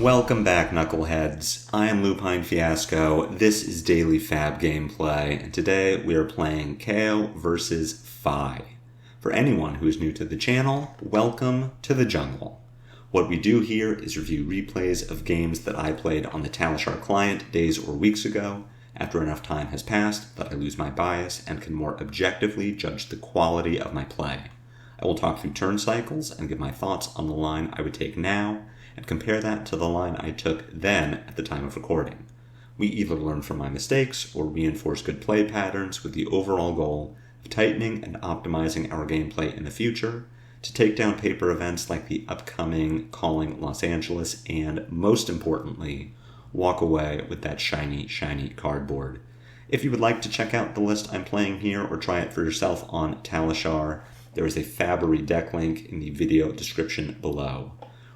Welcome back, Knuckleheads. I am Lupine Fiasco. This is Daily FaB Gameplay, and today we are playing Kayo versus FaB. For anyone who is new to the channel, welcome to the jungle. What we do here is review replays of games that I played on the Talishar client days or weeks ago, after enough time has passed that I lose my bias and can more objectively judge the quality of my play. I will talk through turn cycles and give my thoughts on the line I would take now, and compare that to the line I took then at the time of recording. We either learn from my mistakes or reinforce good play patterns with the overall goal of tightening and optimizing our gameplay in the future, to take down paper events like the upcoming Calling Los Angeles, and most importantly, walk away with that shiny cardboard. If you would like to check out the list I'm playing here or try it for yourself on Talishar, there is a FaB deck link in the video description below.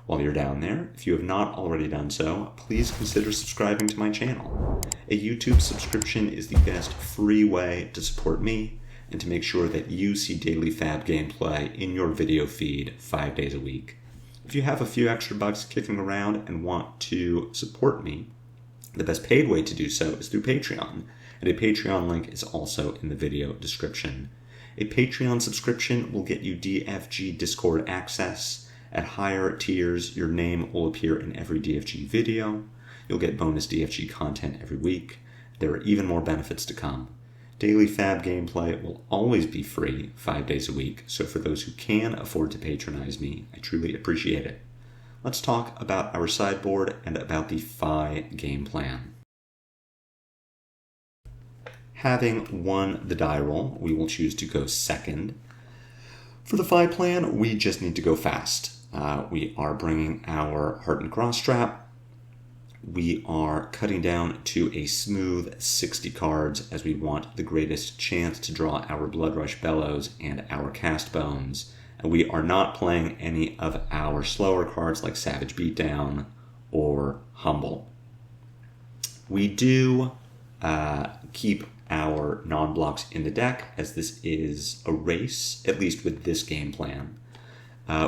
While you're down there, if you have not already done so, please consider subscribing to my channel. A YouTube subscription is the best free way to support me and to make sure that you see daily FaB gameplay in your video feed 5 days a week. If you have a few extra bucks kicking around and want to support me, the best paid way to do so is through Patreon, and a Patreon link is also in the video description. A Patreon subscription will get you DFG Discord access. At higher tiers, your name will appear in every DFG video. You'll get bonus DFG content every week. There are even more benefits to come. Daily FaB gameplay will always be free 5 days a week, so for those who can afford to patronize me, I truly appreciate it. Let's talk about our sideboard and about the FaB game plan. Having won the die roll, we will choose to go second. For the FaB plan, we just need to go fast. We are bringing our Hardened Cross Trap. We are cutting down to a smooth 60 cards as we want the greatest chance to draw our Bloodrush Bellows and our Cast Bones. And we are not playing any of our slower cards like Savage Beatdown or Humble. We do keep our non-blocks in the deck, as this is a race, at least with this game plan.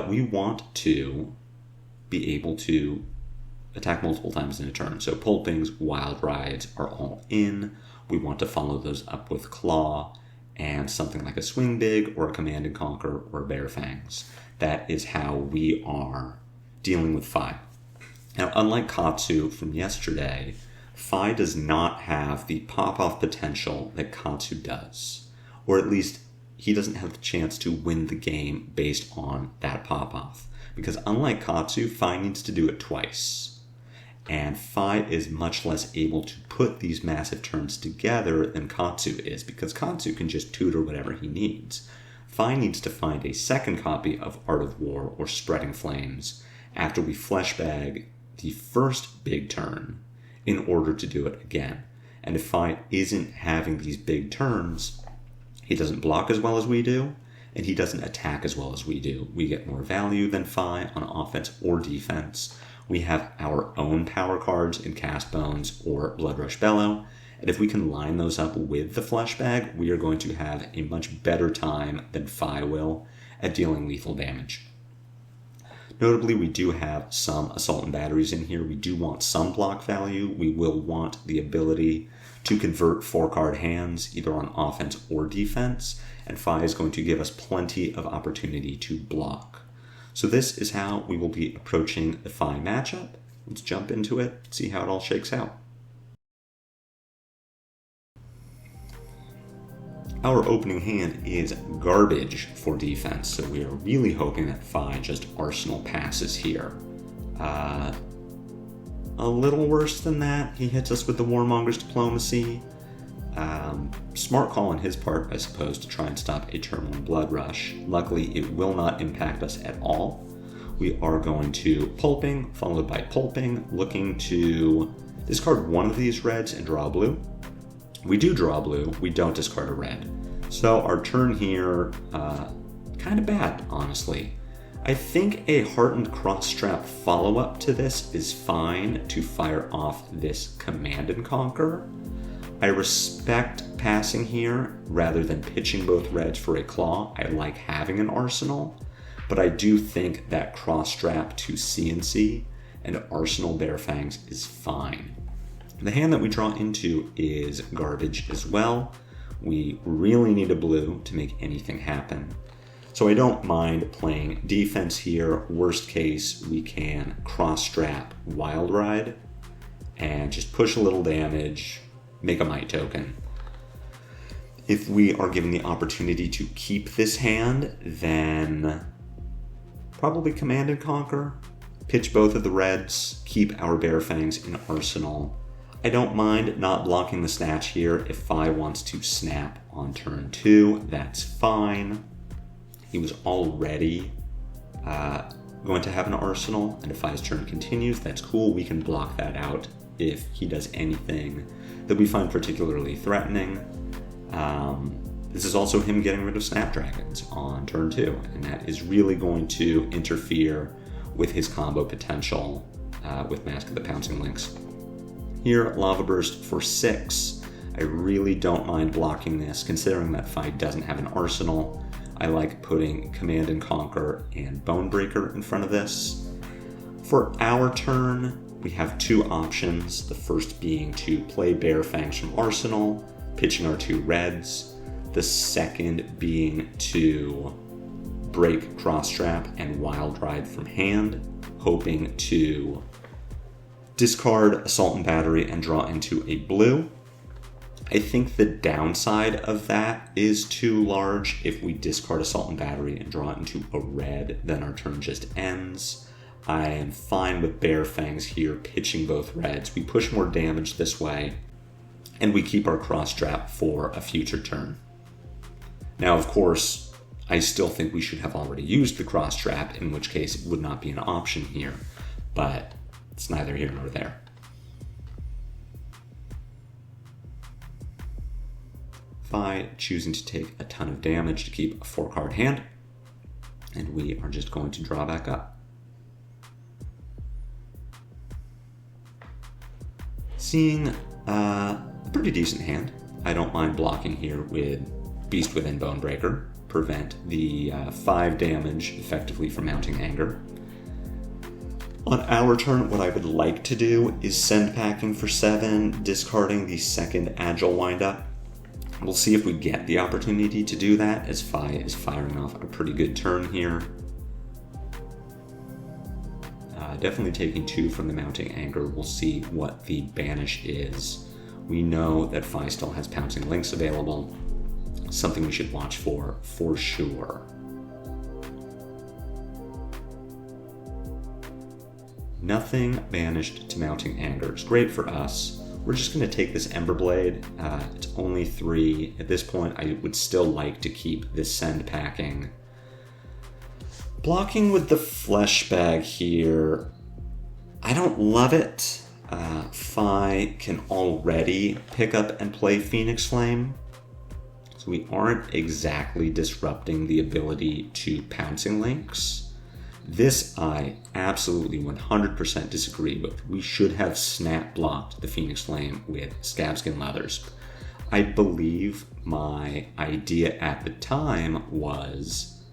We want to be able to attack multiple times in a turn. So Pulpings, Wild Rides are all in. We want to follow those up with Claw and something like a Swing Big or a Command and Conquer or Bare Fangs. That is how we are dealing with FaB. Now, unlike Katsu from yesterday, FaB does not have the pop-off potential that Katsu does, or at least he doesn't have the chance to win the game based on that pop-off, because unlike Katsu, FaB needs to do it twice, and FaB is much less able to put these massive turns together than Katsu is, because Katsu can just tutor whatever he needs. FaB needs to find a second copy of Art of War or Spreading Flames after we fleshbag the first big turn, in order to do it again. And if FaB isn't having these big turns, he doesn't block as well as we do, and he doesn't attack as well as we do. We get more value than FaB on offense or defense. We have our own power cards in Cast Bones or Bloodrush Bellow, and if we can line those up with the Fleshbag, we are going to have a much better time than FaB will at dealing lethal damage. Notably, we do have some Assault and Batteries in here. We do want some block value. We will want the ability to convert 4-card hands, either on offense or defense, and FaB is going to give us plenty of opportunity to block. So this is how we will be approaching the FaB matchup. Let's jump into it, see how it all shakes out. Our opening hand is garbage for defense, so we are really hoping that FaB just Arsenal passes here. A little worse than that, he hits us with the Warmonger's Diplomacy. Smart call on his part, I suppose, to try and stop a turn 1 Blood Rush. Luckily, it will not impact us at all. We are going to Pulping, followed by Pulping, looking to discard one of these reds and draw a blue. We do draw a blue, we don't discard a red. So our turn here, kind of bad, honestly. I think a Hardened Cross Trap follow-up to this is fine to fire off this Command and Conquer. I respect passing here rather than pitching both reds for a Claw. I like having an arsenal, but I do think that Cross Trap to CNC and Arsenal Bear Fangs is fine. The hand that we draw into is garbage as well. We really need a blue to make anything happen. So I don't mind playing defense here. Worst case, we can cross-strap Wild Ride and just push a little damage, make a Might token. If we are given the opportunity to keep this hand, then probably Command and Conquer, pitch both of the reds, keep our Bear Fangs in arsenal. I don't mind not blocking the snatch here. If FaB wants to snap on turn 2, that's fine. He was already going to have an arsenal, and if FaB's turn continues, that's cool. We can block that out if he does anything that we find particularly threatening. This is also him getting rid of Snapdragons on turn 2, and that is really going to interfere with his combo potential with Mask of the Pouncing Lynx. Here, Lava Burst for 6. I really don't mind blocking this, considering that FaB doesn't have an arsenal. I like putting Command and Conquer and Bonebreaker in front of this. For our turn, we have 2 options. The first being to play Bear Fangs from arsenal, pitching our 2 reds. The second being to break Cross-Strap and Wild Ride from hand, hoping to discard Assault and Battery and draw into a blue. I think the downside of that is too large. If we discard Assault and Battery and draw it into a red, then our turn just ends. I am fine with Bear Fangs here, pitching both reds. We push more damage this way, and we keep our Cross-Strap for a future turn. Now, of course, I still think we should have already used the Cross-Strap, in which case it would not be an option here, but it's neither here nor there. FaB choosing to take a ton of damage to keep a 4-card hand, and we are just going to draw back up. Seeing a pretty decent hand, I don't mind blocking here with Beast Within Bonebreaker, prevent the 5 damage effectively from mounting Anger. On our turn, what I would like to do is send packing for 7, discarding the second Agile windup. We'll see if we get the opportunity to do that, as FaB is firing off a pretty good turn here. Definitely taking 2 from the mounting Anger. We'll see what the banish is. We know that FaB still has Pouncing Lynx available, something we should watch for sure. Nothing banished to mounting Anger is great for us. We're just going to take this Emberblade. It's only 3. At this point, I would still like to keep this send packing. Blocking with the Flesh Bag here, I don't love it. FaB can already pick up and play Phoenix Flame, so we aren't exactly disrupting the ability to Pouncing Lynx. This I absolutely 100% disagree with. We should have snap blocked the Phoenix Flame with Scabskin Leathers. I believe my idea at the time was,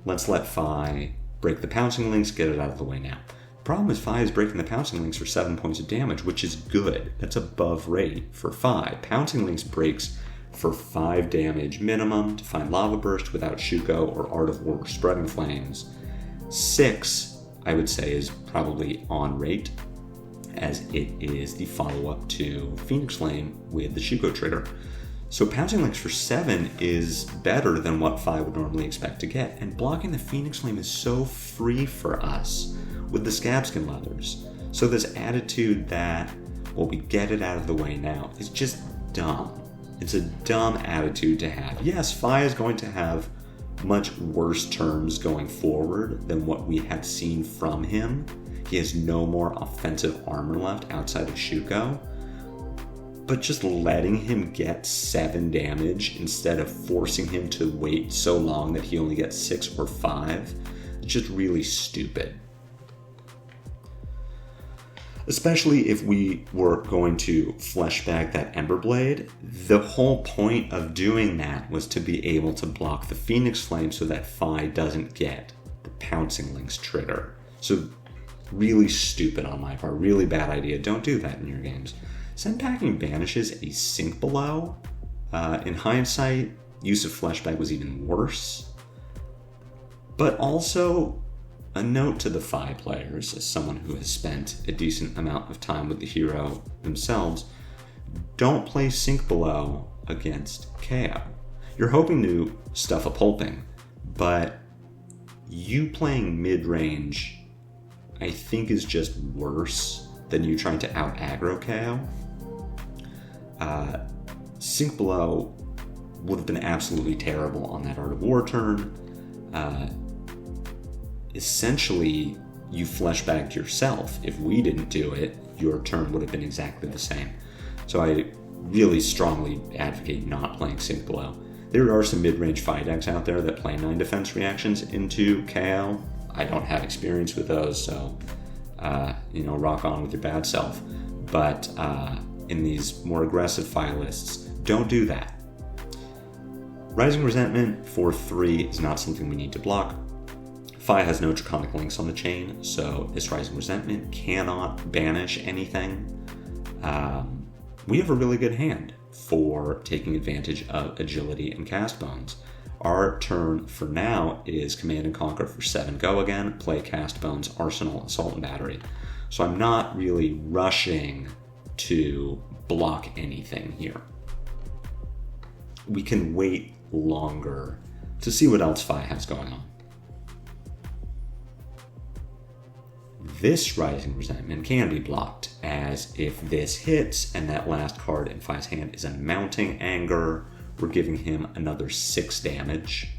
let's let FaB break the Pouncing Lynx, get it out of the way now. The problem is FaB is breaking the Pouncing Lynx for 7 points of damage, which is good. That's above rate for FaB. Pouncing Lynx breaks for 5 damage minimum to find Lava Burst without Shuko or Art of War or Spreading Flames. 6, I would say, is probably on rate, as it is the follow-up to Phoenix Flame with the Shuko trigger. So Pouncing Lynx for 7 is better than what FaB would normally expect to get, and blocking the Phoenix Flame is so free for us with the Scabskin Leathers. So this attitude that, well, we get it out of the way now is just dumb. It's a dumb attitude to have. Yes, FaB is going to have much worse terms going forward than what we have seen from him. He has no more offensive armor left outside of Shuko. But just letting him get 7 damage instead of forcing him to wait so long that he only gets 6 or 5, it's just really stupid. Especially if we were going to flesh bag that Emberblade. The whole point of doing that was to be able to block the Phoenix Flame so that FaB doesn't get the Pouncing Lynx trigger. So Really stupid on my part. Really bad idea. Don't do that in your games. Send Packing banishes a sink below. In hindsight, use of Fleshbag was even worse. But also, a note to the FaB players, as someone who has spent a decent amount of time with the hero themselves, don't play sink below against Kayo. You're hoping to stuff a pulping, but you playing mid-range, I think, is just worse than you trying to out-aggro Kayo. Sink below would have been absolutely terrible on that Art of War turn. Essentially, you fleshbagged yourself. If we didn't do it, your turn would have been exactly the same. So I really strongly advocate not playing sink below. There are some mid-range FaB decks out there that play 9 defense reactions into KO. I don't have experience with those, so rock on with your bad self. But in these more aggressive FaB lists, don't do that. Rising Resentment for 3 is not something we need to block. FaB has no Draconic Links on the chain, so this Rising Resentment cannot banish anything. We have a really good hand for taking advantage of agility and cast bones. Our turn for now is Command and Conquer for 7 go again, play Cast Bones, Arsenal, Assault and Battery. So I'm not really rushing to block anything here. We can wait longer to see what else FaB has going on. This Rising Resentment can be blocked, as if this hits and that last card in FaB's hand is a Mounting Anger, we're giving him another 6 damage.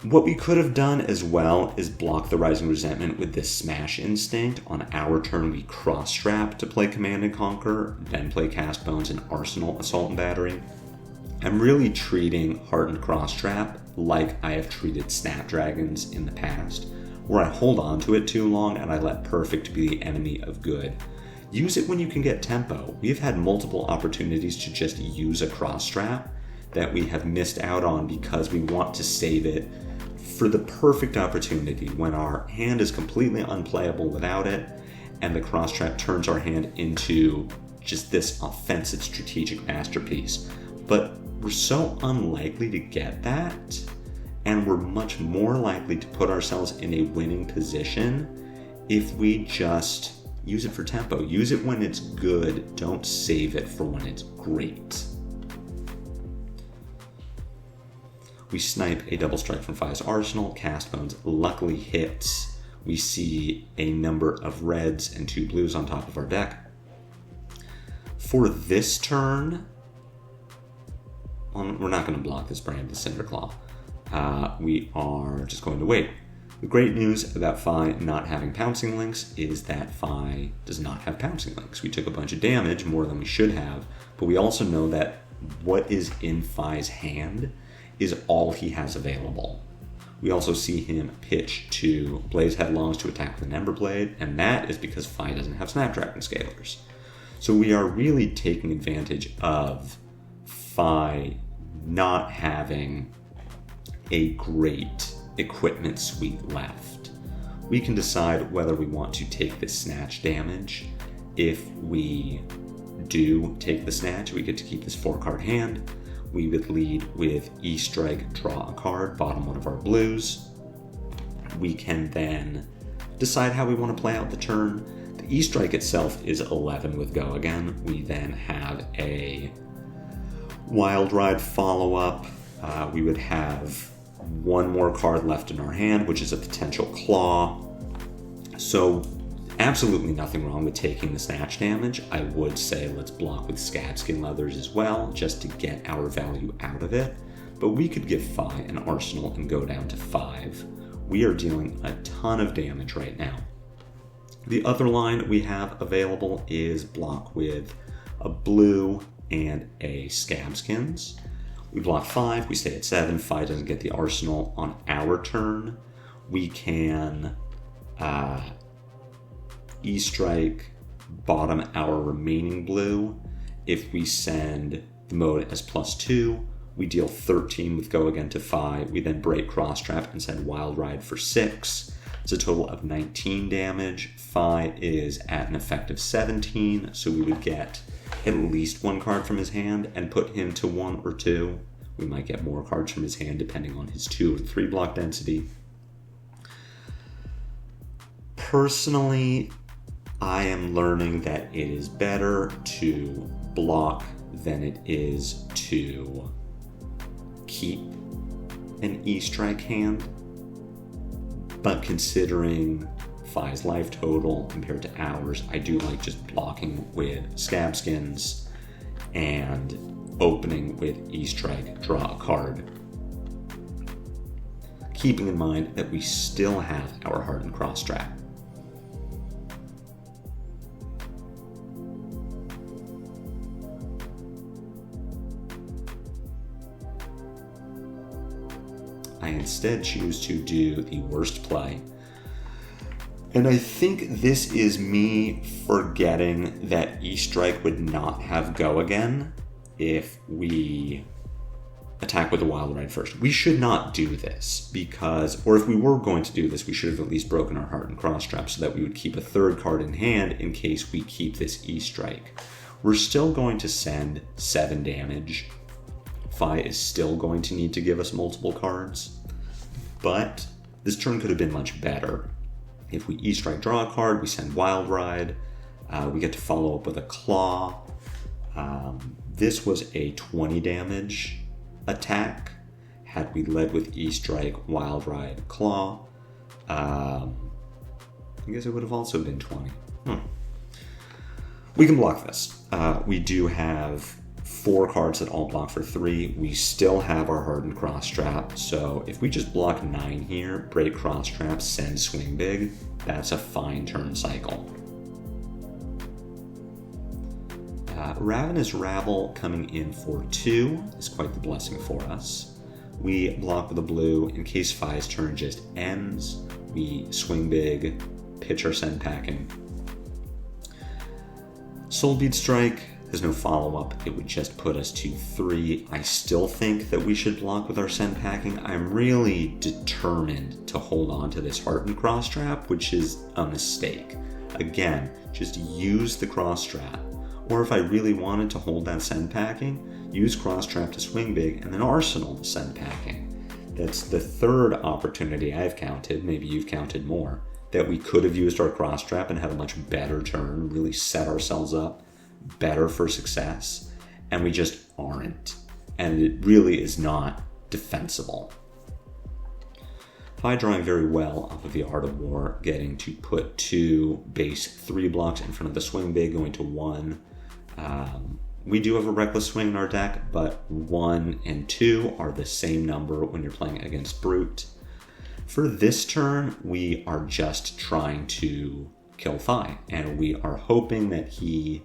What we could have done as well is block the Rising Resentment with this Smash Instinct. On our turn, we cross-strap to play Command and Conquer, then play Cast Bones and Arsenal, Assault and Battery. I'm really treating Hardened Cross-Strap like I have treated Snapdragons in the past, where I hold on to it too long and I let perfect be the enemy of good. Use it when you can get tempo. We've had multiple opportunities to just use a cross-strap that we have missed out on because we want to save it for the perfect opportunity when our hand is completely unplayable without it and the cross-strap turns our hand into just this offensive strategic masterpiece. But we're so unlikely to get that, and we're much more likely to put ourselves in a winning position if we just use it for tempo. Use it when it's good, don't save it for when it's great. We snipe a double strike from FaB's Arsenal. Cast Bones luckily hits. We see a number of reds and 2 blues on top of our deck. For this turn, we're not going to block this Brand of Cinderclaw. We are just going to wait. The great news about FaB not having Pouncing Links is that FaB does not have Pouncing Links. We took a bunch of damage, more than we should have, but we also know that what is in FaB's hand is all he has available. We also see him pitch to Blaze Headlongs to attack with an Emberblade, and that is because FaB doesn't have Snapdragon Scalers. So we are really taking advantage of FaB not having a great equipment suite left. We can decide whether we want to take this snatch damage. If we do take the snatch, we get to keep this 4-card hand. We would lead with E-Strike, draw a card, bottom one of our blues. We can then decide how we want to play out the turn. The E-Strike itself is 11 with go again. We then have a Wild Ride follow-up. We would have one more card left in our hand, which is a potential Claw. So absolutely nothing wrong with taking the snatch damage. I would say let's block with Scab Skin Leathers as well, just to get our value out of it. But we could give FaB an Arsenal and go down to 5. We are dealing a ton of damage right now. The other line we have available is block with a blue and a Scab Skins. We block 5, we stay at 7. FaB doesn't get the Arsenal on our turn. We can E-Strike, bottom our remaining blue. If we send the mode as +2, We deal 13 with Go Again to FaB. We then break Cross Trap and send Wild Ride for 6. It's a total of 19 damage. FaB is at an effective 17, so we would get at least 1 card from his hand and put him to 1 or 2. We might get more cards from his hand depending on his 2 or 3 block density. Personally, I am learning that it is better to block than it is to keep an E-Strike hand. But considering FaB's life total compared to ours, I do like just blocking with Scab Skins and opening with E-Strike, draw a card. Keeping in mind that we still have our Hardened Cross Trap. I instead choose to do the worst play. And I think this is me forgetting that E-Strike would not have Go Again if we attack with the Wild Ride first. We should not do this because, or if we were going to do this, we should have at least broken our Hardened Cross Trap so that we would keep a 3rd card in hand in case we keep this E-Strike. We're still going to send 7 damage. FaB is still going to need to give us multiple cards, but this turn could have been much better. If we E-Strike, draw a card, we send Wild Ride, we get to follow up with a Claw. This was a 20 damage attack. Had we led with E-Strike, Wild Ride, Claw, I guess it would have also been 20. We can block this. We do have 4 cards that all block for 3. We still have our Hardened Cross Trap, so if we just block 9 here, break Cross Trap, send Swing Big, that's a fine turn cycle. Ravenous Rabble coming in for 2 is quite the blessing for us. We block with a blue. In case FaB's turn just ends, we Swing Big, pitch our Send Packing. Soulbead Strike has no follow-up. It would just put us to 3. I still think that we should block with our Send Packing. I'm really determined to hold on to this Hardened Cross Trap, which is a mistake. Again, just use the Cross Trap. Or if I really wanted to hold that Send Packing, use Cross Trap to Swing Big and then Arsenal to Send Packing. That's the 3rd opportunity I've counted, maybe you've counted more, that we could have used our Cross Trap and had a much better turn, really set ourselves up better for success, and we just aren't. And it really is not defensible. FaB drawing very well off of the Art of War, getting to put 2 base 3 blocks in front of the Swing Big, going to 1. We do have a Reckless Swing in our deck, but 1 and 2 are the same number when you're playing against Brute. For this turn, we are just trying to kill FaB, and we are hoping that he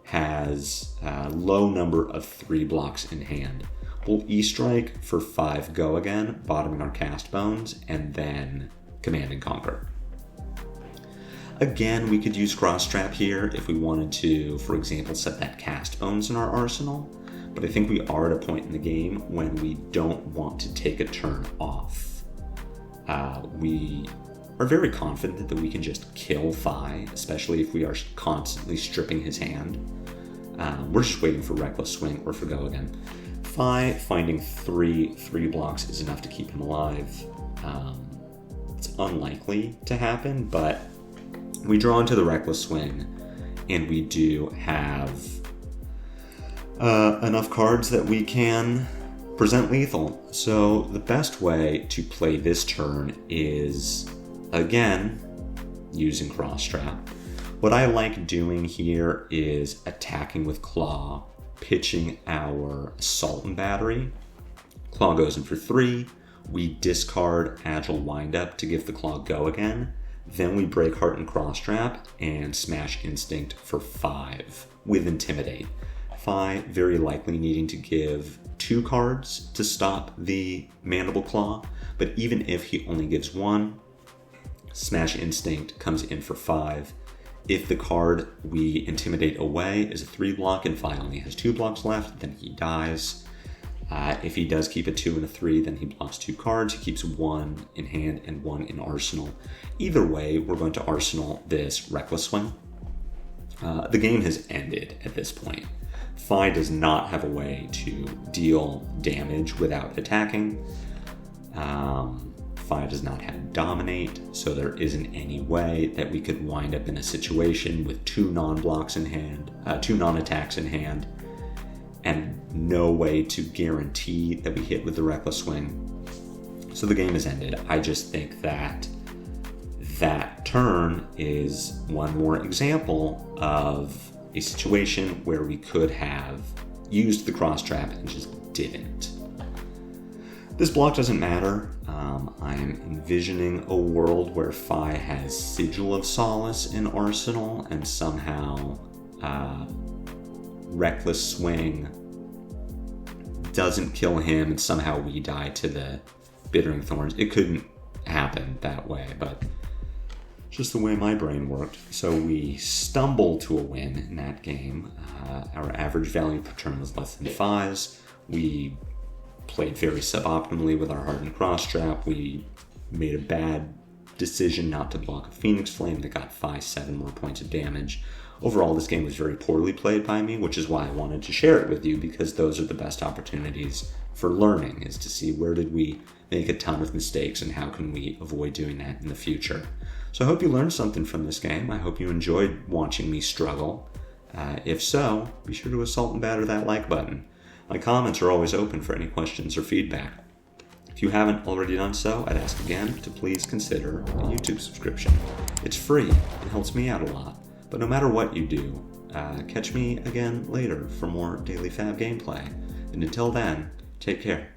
has a low number of 3 blocks in hand. We'll E-Strike for 5 Go Again, bottoming our Cast Bones, and then Command and Conquer. Again, we could use Cross Trap here if we wanted to, for example, set that Cast Bones in our arsenal, but I think we are at a point in the game when we don't want to take a turn off. We are very confident that we can just kill FaB, especially if we are constantly stripping his hand. We're just waiting for Reckless Swing or for Go Again. FaB finding 3 blocks is enough to keep him alive. It's unlikely to happen, but we draw into the Reckless Swing, and we do have enough cards that we can present lethal. So the best way to play this turn is, again, using Cross Trap. What I like doing here is attacking with Claw, pitching our Assault and Battery. Claw goes in for 3. We discard Agile Windup to give the Claw Go Again. Then we break Hardened Cross Trap and Smash Instinct for 5 with Intimidate. FaB very likely needing to give 2 cards to stop the Mandible Claw, but even if he only gives 1, Smash Instinct comes in for 5. If the card we Intimidate away is a 3 block and FaB only has 2 blocks left, then he dies. If he does keep a 2 and a 3, then he blocks 2 cards. He keeps 1 in hand and 1 in arsenal. Either way, we're going to arsenal this Reckless Swing. The game has ended at this point. FaB does not have a way to deal damage without attacking. FaB does not have Dominate, so there isn't any way that we could wind up in a situation with 2 non-blocks in hand, 2 non-attacks in hand, and no way to guarantee that we hit with the Reckless Swing. So the game is ended. I just think that that turn is one more example of a situation where we could have used the cross trap and just didn't. This block doesn't matter. I'm envisioning a world where FaB has Sigil of Solace in Arsenal and somehow Reckless Swing doesn't kill him and somehow we die to the Bittering Thorns. It couldn't happen that way, but just the way my brain worked. So we stumble to a win in that game. Our average value per turn was less than 5s. We played very suboptimally with our Hardened Cross Trap. We made a bad decision not to block a Phoenix Flame that got 7 more points of damage. Overall, this game was very poorly played by me, which is why I wanted to share it with you, because those are the best opportunities for learning, is to see where did we make a ton of mistakes and how can we avoid doing that in the future. So I hope you learned something from this game. I hope you enjoyed watching me struggle. If so, be sure to assault and batter that like button. My comments are always open for any questions or feedback. If you haven't already done so, I'd ask again to please consider a YouTube subscription. It's free, it helps me out a lot. But no matter what you do, catch me again later for more daily FaB gameplay. And until then, take care.